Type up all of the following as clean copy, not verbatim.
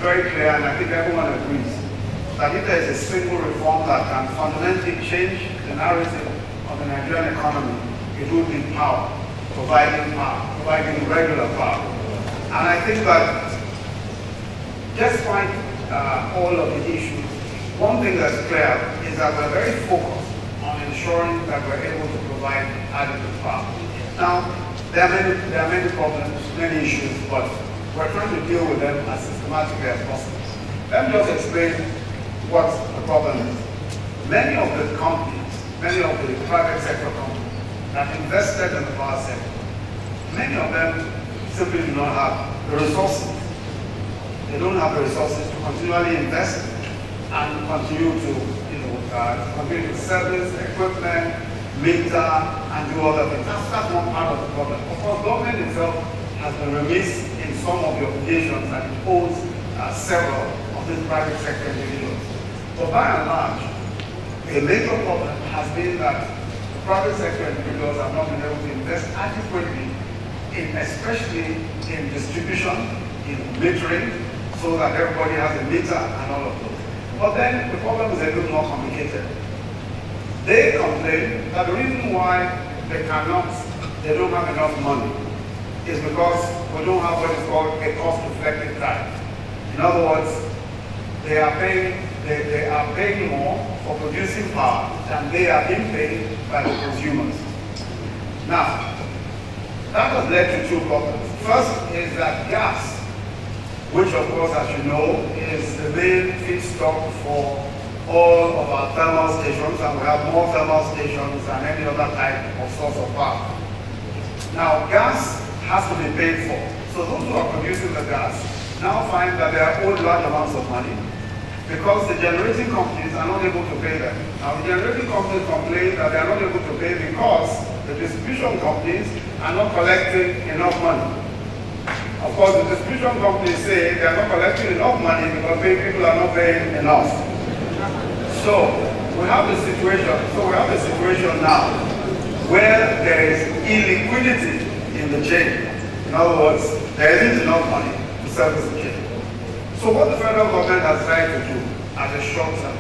very clear, and I think everyone agrees, that if there is a single reform that can fundamentally change the narrative of the Nigerian economy, it would be power, providing regular power. And I think that despite all of the issues, one thing that's clear is that we're very focused on ensuring that we're able to provide adequate power. Now, there are many problems, many issues, but we're trying to deal with them as systematically as possible. Let me just explain what the problem is. Many of the companies, many of the private sector companies that invested in the power sector, many of them simply do not have the resources. They don't have the resources to continually invest and continue to, continue to service equipment, meter, and do other things. That's one part of the problem. Of course, government itself has been remiss in some of the obligations that it owes several of these private sector individuals. But by and large, a major problem has been that the private sector individuals have not been able to invest adequately especially in distribution, in metering, so that everybody has a meter and all of those. But then the problem is a little more complicated. They complain that the reason why they don't have enough money is because we don't have what is called a cost-reflective tariff. In other words, they are paying more for producing power than they are being paid by the consumers. Now, that has led to two problems. First is that gas, which of course, as you know, is the main feedstock for all of our thermal stations, and we have more thermal stations than any other type of source of power. Now, gas has to be paid for. So those who are producing the gas now find that they are owed large amounts of money because the generating companies are not able to pay them. Now, the generating companies complain that they are not able to pay because the distribution companies are not collecting enough money. Of course, the distribution companies say they are not collecting enough money because people are not paying enough. So we have a situation now where there is illiquidity in the chain. In other words, there isn't enough money to service the chain. So what the federal government has tried to do as a short term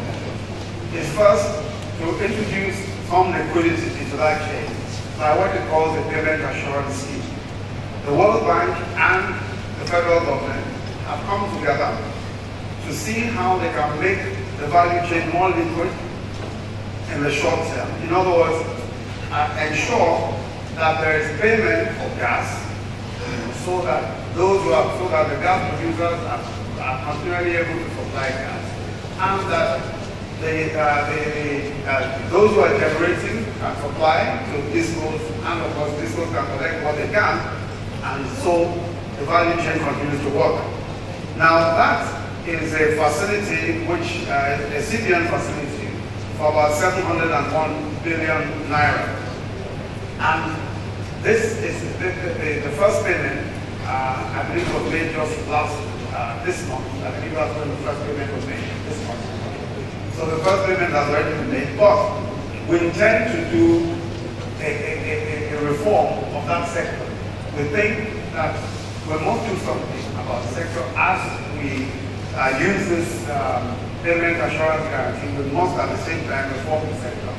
is first to introduce some liquidity into that chain by what it calls a payment assurance scheme. The World Bank and the federal government have come together to see how they can make the value chain more liquid in the short term. In other words, ensure that there is payment for gas so that the gas producers are continually able to supply gas, and that those who are generating can supply to discos, and of course discos can collect what they can, and so the value chain continues to work. Now that is a facility which, a CBN facility for about 701 billion naira. And this is the first payment, I believe was made just this month. I believe that's when the first payment was made this month. So the first payment has already been made, but we intend to do a reform of that sector. We think that we must do something about the sector as we use this payment assurance guarantee. We must at the same time reform the sector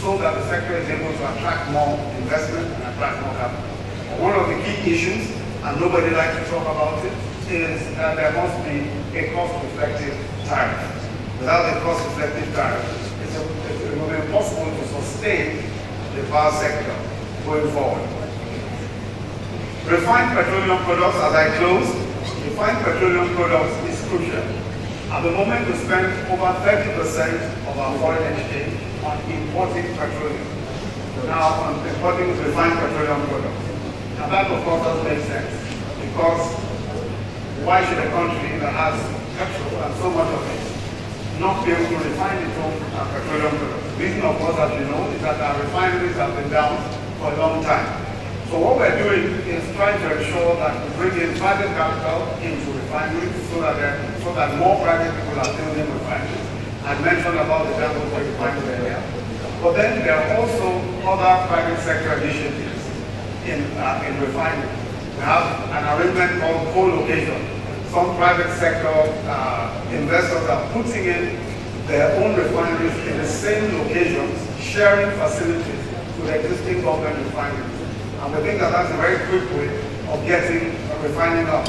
so that the sector is able to attract more investment and attract more capital. One of the key issues, and nobody likes to talk about it, is that there must be a cost-effective tariff. Without a cost-effective tariff, it will be impossible to sustain the power sector going forward. Refined petroleum products, as I close, refined petroleum products is crucial. At the moment, we spend over 30% of our foreign exchange on importing petroleum. Now, on importing refined petroleum products. Now that, of course, doesn't make sense, because why should a country that has petrol and so much of it not be able to refine its own petroleum products? The reason, of course, as you know, is that our refineries have been down for a long time. So what we're doing is trying to ensure that we bring in private capital into refineries so that more private people are building refineries. I mentioned about the Dangote refinery earlier. But then there are also other private sector initiatives in refinery. We have an arrangement called co-location, some private sector investors are putting in their own refineries in the same locations, sharing facilities with existing government refineries. And we think that that's a very quick way of getting refining up.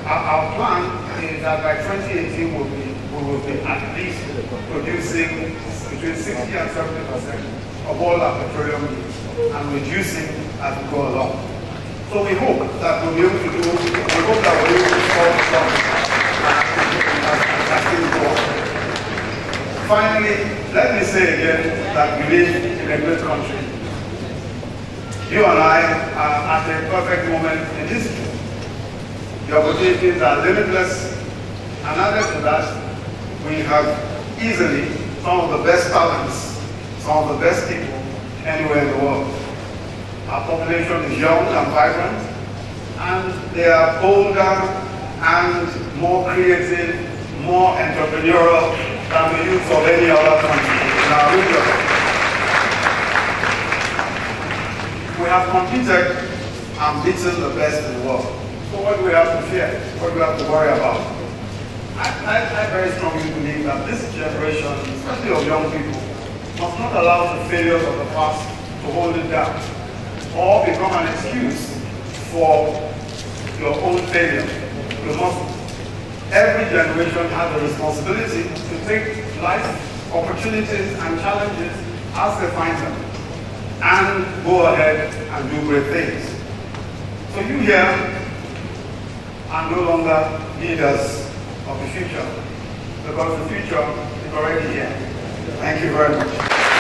Our plan is that by 2018 we will be at least producing between 60 and 70% of all our petroleum needs and reducing as we go along. So we hope that we'll be able to solve some as things go on. Finally, let me say again that we live in a great country. You and I are at a perfect moment in history. The opportunities are limitless, and added to that, we have easily some of the best talents, some of the best people anywhere in the world. Our population is young and vibrant, and they are bolder and more creative, more entrepreneurial than the youth of any other country in our region. We have competed and beaten the best in the world. So what do we have to fear? What do we have to worry about? I very strongly believe that this generation, especially of young people, must not allow the failures of the past to hold it down or become an excuse for your own failure. Every generation has a responsibility to take life opportunities and challenges as they find them and go ahead and do great things. So you here are no longer leaders of the future, because the future is already here. Thank you very much.